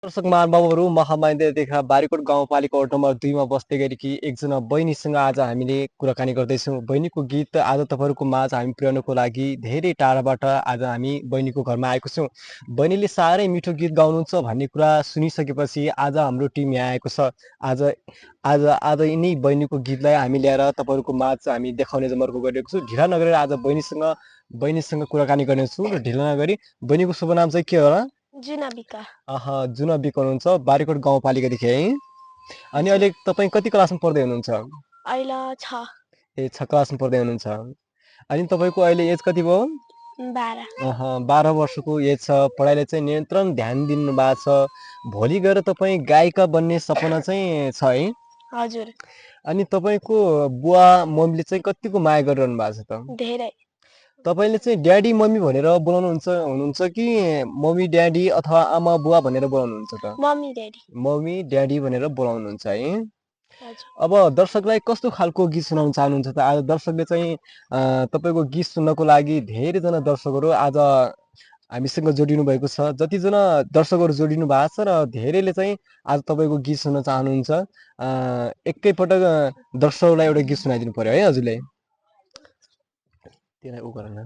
दर्शक महानुभावहरू महामान्यदेखि बारीकोट गाउँपालिका ward number 2 मा बस्दै गरेकी एकजना बहिनीसँग आज हामीले कुराकानी गर्दैछौँ। बहिनीको गीत आज तपाईँहरूको माझ हामी पुर्याउनको लागि धेरै टाढाबाट आज हामी बहिनीको घरमा आएको छौँ। बहिनीले साह्रै मिठो गीत गाउनुहुन्छ भन्ने कुरा सुनिसकेपछि आज हाम्रो टिम यहाँ आएको छ। आज आज आज यिनै बहिनीको गीतलाई हामी ल्याएर तपाईँहरूको माझ हामी देखाउने जमर्को गरेको छु। ढिला नगरेर आज बहिनीसँग कुराकानी गर्नेछु र ढिला नगरी बहिनीको शुभ नाम चाहिँ के होला? जुनबिका। जुनबिका हुनुहुन्छ बारीकोट गाउँपालिकादेखि है। अनि अहिले तपाईँ कति क्लासमा पढ्दै हुनुहुन्छ? अहिले 6 क्लासमा पढ्दै हुनुहुन्छ। अनि तपाईँको अहिले एज कति भयो? 12 12 वर्षको एज छ। पढाइले चाहिँ नियन्त्रण ध्यान दिनु भएको छ। भोलि गएर तपाईँ गायिका बन्ने सपना चाहिँ छ है? हजुर। अनि तपाईँको बुवा मम्मीले चाहिँ कतिको माया गरिरहनु भएको छ त? धेरै। तपाईँले चाहिँ ड्याडी मम्मी भनेर हुनुहुन्छ कि मम्मी ड्याडी अथवा आमा बुवा भनेर बोलाउनुहुन्छ त? मम्मी ड्याडी भनेर बोलाउनुहुन्छ है। अब दर्शकलाई कस्तो खालको गीत सुनाउन चाहनुहुन्छ त? आज दर्शकले चाहिँ तपाईँको गीत सुन्नको लागि धेरैजना दर्शकहरू आज हामीसँग जोडिनु भएको छ। जतिजना दर्शकहरू जोडिनु भएको छ र धेरैले चाहिँ आज तपाईँको गीत सुन्न चाहनुहुन्छ। एकैपटक दर्शकलाई एउटा गीत सुनाइदिनु पर्यो है हजुरले? त्यसलाई उ गर न।